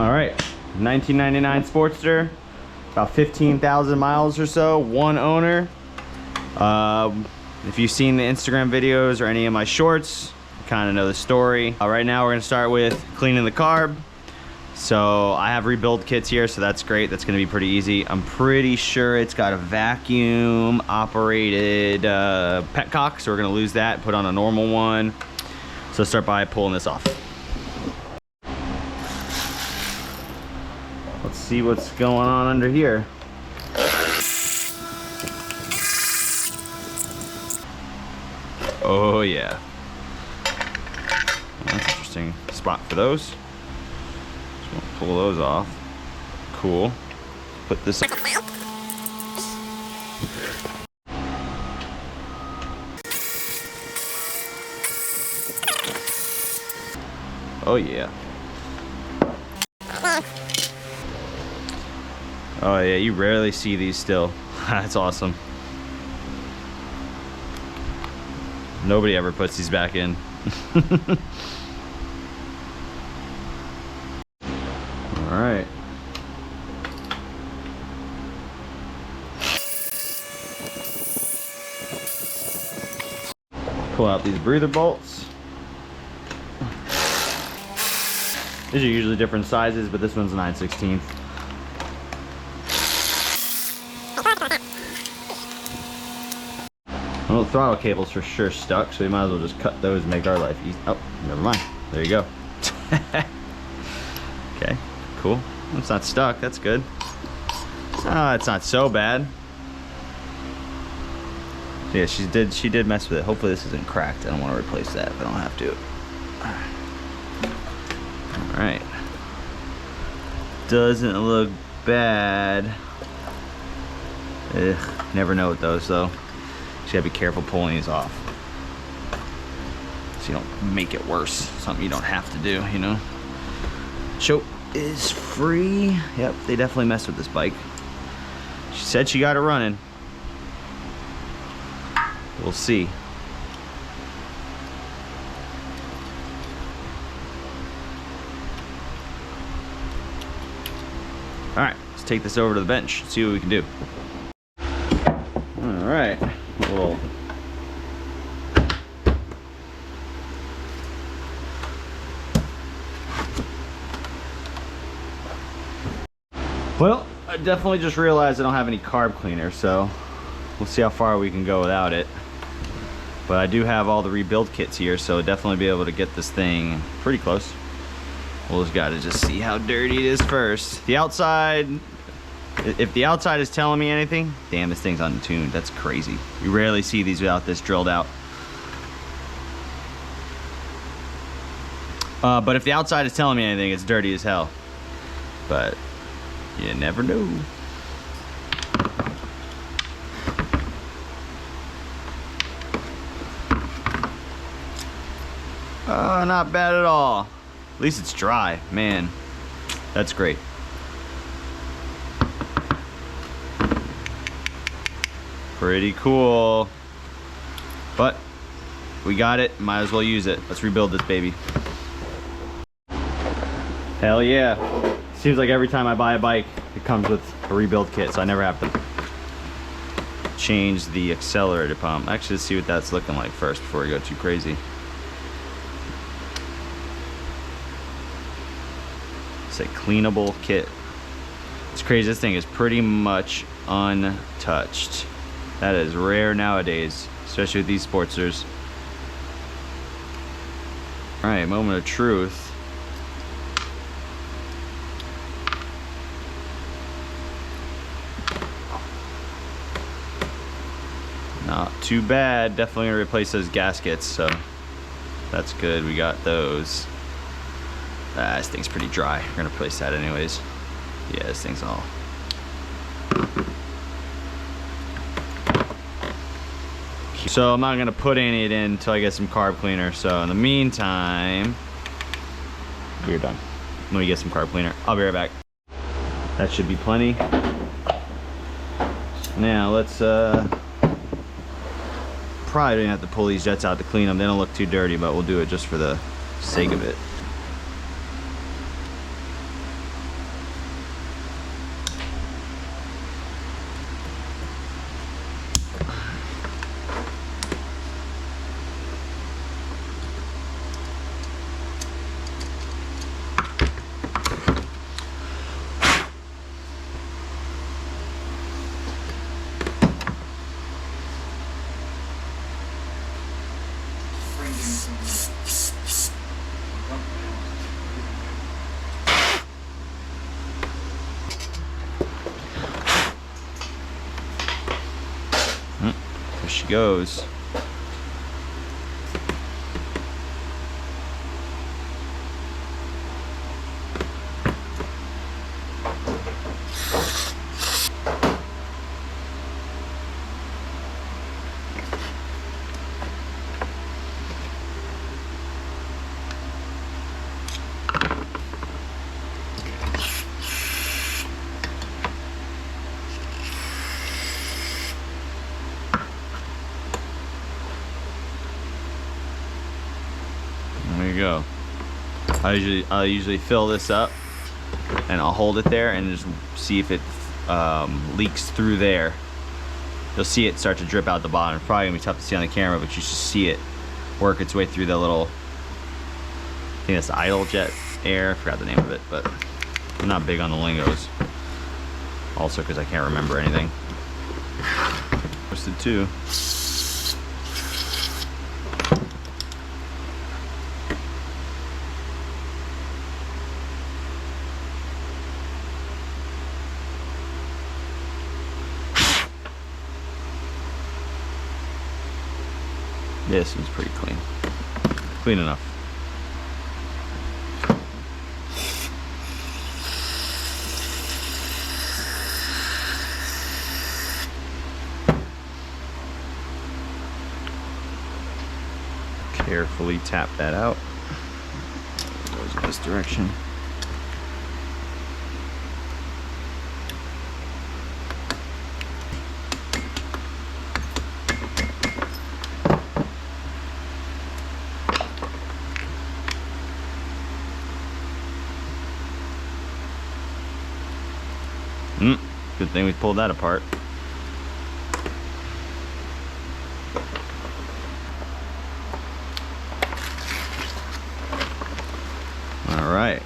All right, 1999 Sportster, about 15,000 miles or so, one owner. If you've seen the Instagram videos or any of my shorts, you kind of know the story. Right now we're gonna start with cleaning the carb. So I have rebuild kits here, so that's great. That's gonna be pretty easy. I'm pretty sure it's got a vacuum operated petcock, so we're gonna lose that, put on a normal one. So start by pulling this off. Let's see what's going on under here. Oh yeah. That's an interesting spot for those. Just gonna pull those off. Cool. Put this. Oh yeah. Oh yeah, you rarely see these still. That's awesome. Nobody ever puts these back in. All right. Pull out these breather bolts. These are usually different sizes, but this one's 9/16. Well, the throttle cable's for sure stuck, so we might as well just cut those and make our life easy. Oh, never mind. There you go. Okay, cool. It's not stuck. That's good. It's not so bad. So yeah, she did mess with it. Hopefully this isn't cracked. I don't want to replace that, but I don't have to. All right. Doesn't look bad. Ugh, never know with those though. You gotta be careful pulling these off, so you don't make it worse. Something you don't have to do, you know. Choke is free. Yep, they definitely messed with this bike. She said she got it running. We'll see. All right, let's take this over to the bench, see what we can do. All right. Cool. Well, I definitely just realized I don't have any carb cleaner, so we'll see how far we can go without it. But I do have all the rebuild kits here, so definitely be able to get this thing pretty close. We'll just gotta just see how dirty it is first. The outside, if the outside is telling me anything, damn, this thing's untuned. That's crazy. You rarely see these without this drilled out. But if the outside is telling me anything, it's dirty as hell. But you never know. Not bad at all. At least it's dry, man. That's great. Pretty cool. But we got it, might as well use it. Let's rebuild this baby. Hell yeah. Seems like every time I buy a bike, it comes with a rebuild kit, so I never have to change the accelerator pump. Actually, let's see what that's looking like first before we go too crazy. It's a cleanable kit. It's crazy, this thing is pretty much untouched. That is rare nowadays, especially with these Sportsters. All right, moment of truth. Not too bad. Definitely gonna replace those gaskets, so that's good. We got those. This thing's pretty dry. We're gonna replace that anyways. Yeah, this thing's all. So I'm not gonna put any of it in until I get some carb cleaner. So in the meantime, we're done. Let me get some carb cleaner. I'll be right back. That should be plenty. Now let's probably don't have to pull these jets out to clean them. They don't look too dirty, but we'll do it just for the sake of it. goes. There you go. I usually fill this up and I'll hold it there and just see if it leaks through there. You'll see it start to drip out the bottom. It's probably gonna be tough to see on the camera, but you should see it work its way through the little, I think that's idle jet air. I forgot the name of it, but I'm not big on the lingos. Also because I can't remember anything. Posted too. This was pretty clean. Clean enough. Carefully tap that out. It goes in this direction. Good thing we pulled that apart. All right.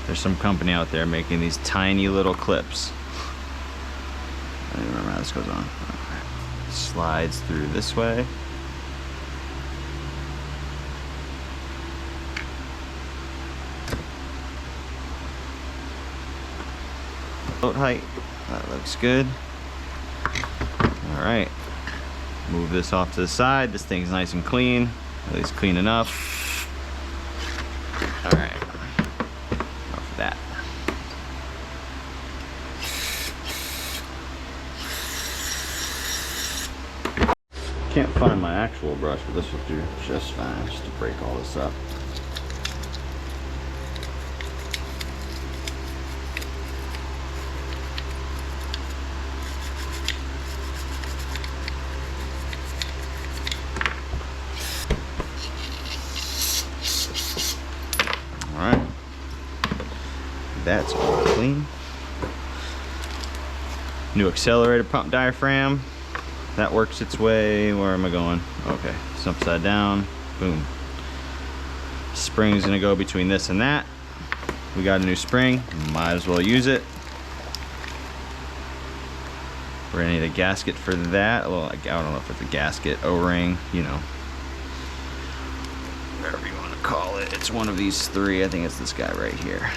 There's some company out there making these tiny little clips. I don't remember how this goes on. Right. Slides through this way. Float height, that looks good. All right, move this off to the side. This thing's nice and clean, at least clean enough. All right. That. Can't find my actual brush, but this will do just fine just to break all this up. All right. That's all clean. New accelerator pump diaphragm. That works its way. Where am I going? Okay, it's upside down. Boom. Spring's gonna go between this and that. We got a new spring. Might as well use it. We're gonna need a gasket for that. Well, I don't know if it's a gasket, O-ring, you know. Whatever you want to call it. It's one of these three. I think it's this guy right here.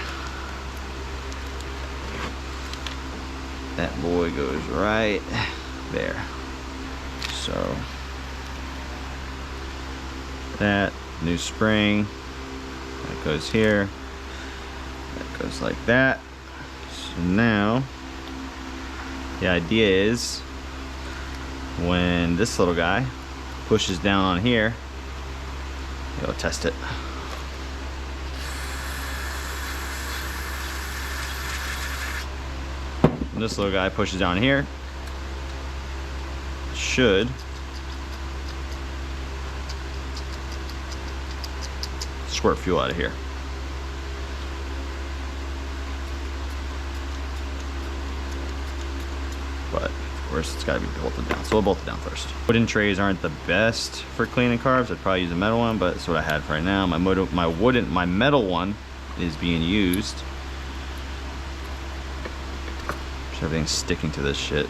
That boy goes right there. So that new spring, that goes here, that goes like that. So now the idea is when this little guy pushes down on here, you'll test it. When this little guy pushes down here, should squirt fuel out of here. But of course it's got to be bolted down, so we'll bolt it down first. Wooden trays aren't the best for cleaning carbs. I'd probably use a metal one, but that's what I had for right now. My metal one is being used. Everything's sticking to this shit.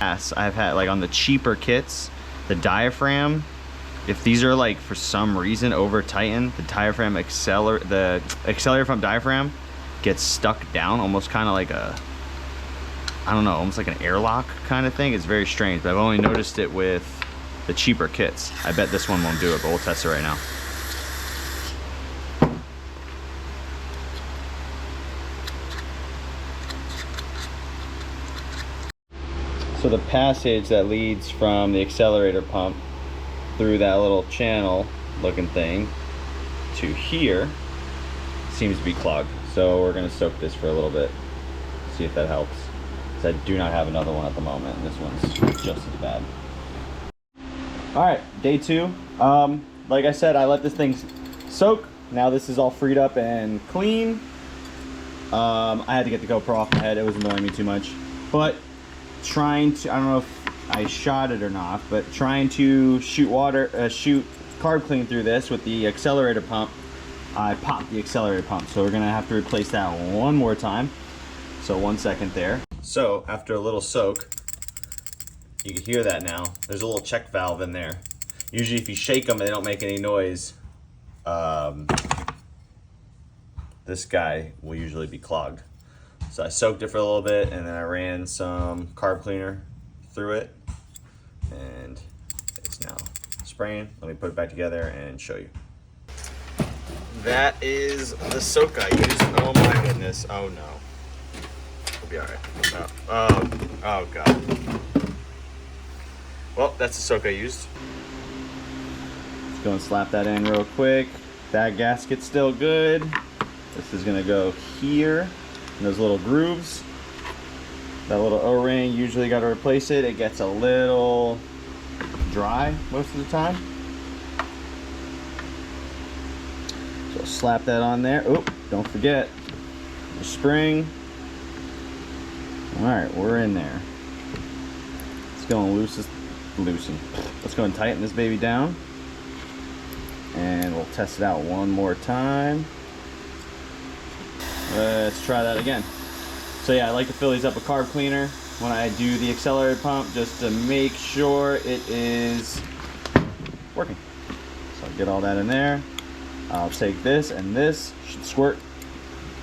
Yes, I've had, like on the cheaper kits, the diaphragm, if these are like for some reason over tightened, the accelerator pump diaphragm gets stuck down, almost kind of like a, I don't know, almost like an airlock kind of thing. It's very strange, but I've only noticed it with the cheaper kits. I bet this one won't do it, but we'll test it right now. So the passage that leads from the accelerator pump through that little channel looking thing to here seems to be clogged. So we're gonna soak this for a little bit, see if that helps. Because I do not have another one at the moment, and this one's just as bad. All right, day 2. Like I said, I let this thing soak. Now this is all freed up and clean. I had to get the GoPro off my head. It was annoying me too much. But trying to, I don't know if I shot it or not, but trying to shoot carb clean through this with the accelerator pump, I popped the accelerator pump. So we're gonna have to replace that one more time. So 1 second there. So after a little soak, you can hear that now. There's a little check valve in there. Usually if you shake them and they don't make any noise, this guy will usually be clogged. So I soaked it for a little bit and then I ran some carb cleaner through it and it's now spraying. Let me put it back together and show you. That is the soak I used. Oh my goodness. Oh no. We'll be all right. Oh God. Well, that's the soak I used. Let's go and slap that in real quick. That gasket's still good. This is gonna go here in those little grooves. That little O-ring, usually got to replace it. It gets a little dry most of the time. So slap that on there. Oh, don't forget the spring. All right, we're in there. Let's go and loosen. Let's go and tighten this baby down. And we'll test it out one more time. Let's try that again. So yeah, I like to fill these up with carb cleaner when I do the accelerator pump, just to make sure it is working. So I'll get all that in there. I'll take this, and this should squirt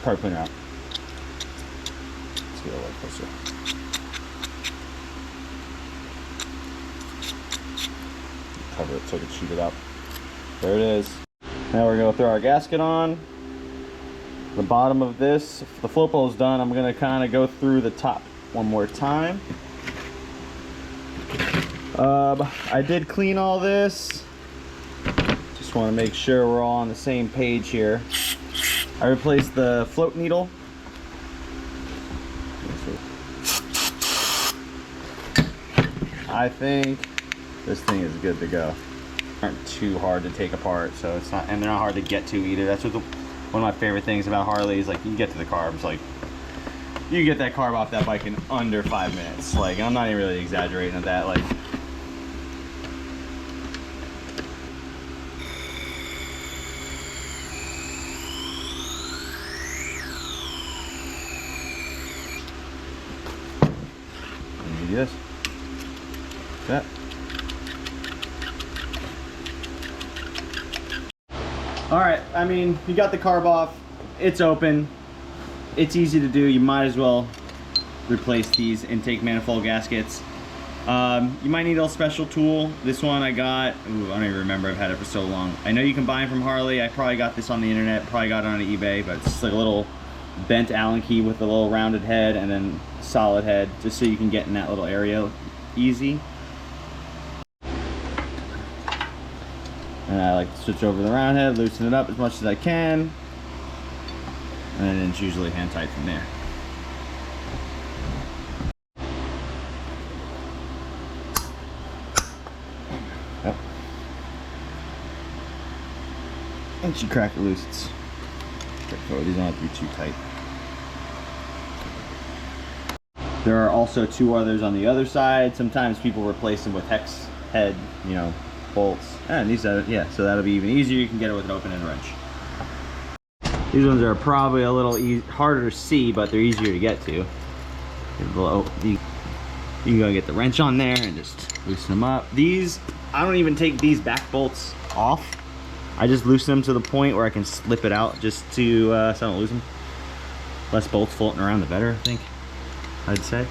carb cleaner out. Let's get a little closer. Cover it so I can shoot it up. There it is. Now we're gonna throw our gasket on. The bottom of this, if the float bowl is done, I'm gonna kind of go through the top one more time. I did clean all this. Just want to make sure we're all on the same page here. I replaced the float needle. I think this thing is good to go. Aren't too hard to take apart, so it's not, and they're not hard to get to either. That's what one of my favorite things about Harley is, like, you can get to the carbs. Like, you can get that carb off that bike in under 5 minutes. Like, I'm not even really exaggerating at that. Like, let me do this. That. All right, I mean, you got the carb off, it's open, it's easy to do. You might as well replace these intake manifold gaskets. You might need a special tool. This one I got, ooh, I don't even remember, I've had it for so long. I know you can buy them from Harley. I probably got this on the internet, probably got it on eBay, but it's just like a little bent Allen key with a little rounded head and then solid head, just so you can get in that little area easy. And I like to switch over the round head, loosen it up as much as I can, and then it's usually hand tight from there. Yep. Once you crack it loose, it's straightforward. These don't have to be too tight. There are also 2 others on the other side. Sometimes people replace them with hex head, you know, bolts. And these are, yeah, so that'll be even easier. You can get it with an open-end wrench. These ones are probably a little harder to see, but they're easier to get to. You can go get the wrench on there and just loosen them up. These, I don't even take these back bolts off. I just loosen them to the point where I can slip it out just to, so I don't lose them. Less bolts floating around, the better, I think, I'd say.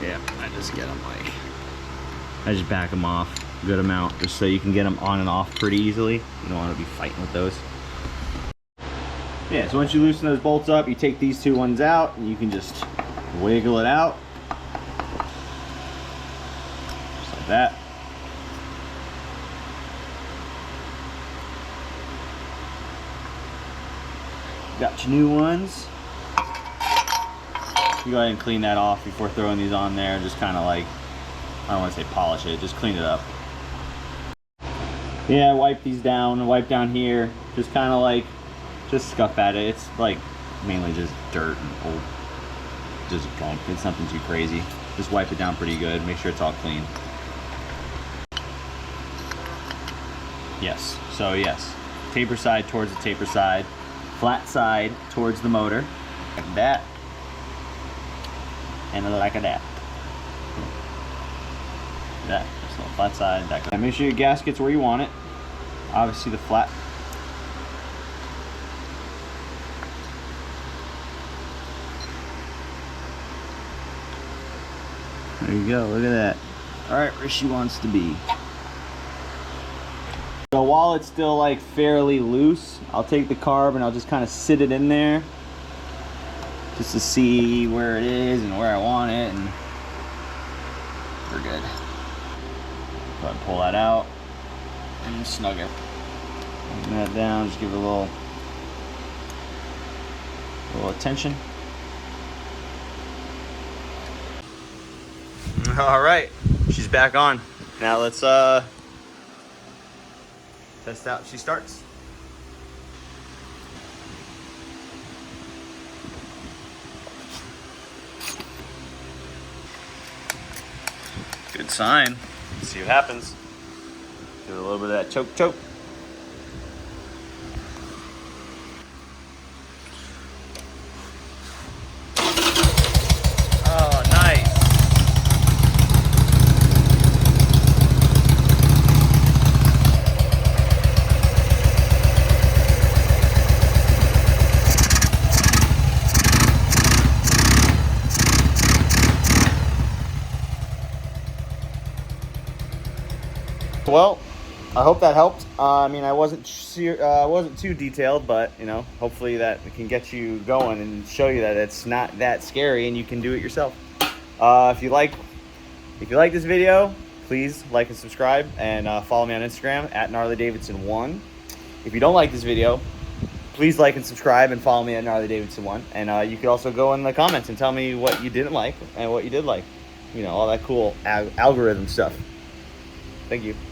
Yeah, I just get them like, I just back them off a good amount just so you can get them on and off pretty easily. You don't want to be fighting with those. Yeah, so once you loosen those bolts up, you take these two ones out and you can just wiggle it out. Just like that. Got your new ones. You go ahead and clean that off before throwing these on there. Just kind of like, I don't want to say polish it, just clean it up. Yeah, wipe these down, wipe down here. Just kind of like, just scuff at it. It's like mainly just dirt and old, just gunk. It's nothing too crazy. Just wipe it down pretty good. Make sure it's all clean. Yes, so yes. Taper side towards the taper side. Flat side towards the motor. Like that. And like that. That, just a little flat side. That. And make sure your gasket's where you want it. Obviously the flat. There you go, look at that. All right, where she wants to be. So while it's still like fairly loose, I'll take the carb and I'll just kind of sit it in there just to see where it is and where I want it, and we're good. Go ahead and pull that out and snug it. Bring that down, just give it a little attention. All right, she's back on. Now let's test out. She starts. Good sign. Let's see what happens. Give it a little bit of that choke. Oh, nice. Well, I hope that helped. I mean, I wasn't too detailed, but you know, hopefully that can get you going and show you that it's not that scary and you can do it yourself. If you like this video, please like and subscribe, and follow me on Instagram at Harley-Davidson1. If you don't like this video, please like and subscribe and follow me at Harley-Davidson1. And you can also go in the comments and tell me what you didn't like and what you did like. You know, all that cool algorithm stuff. Thank you.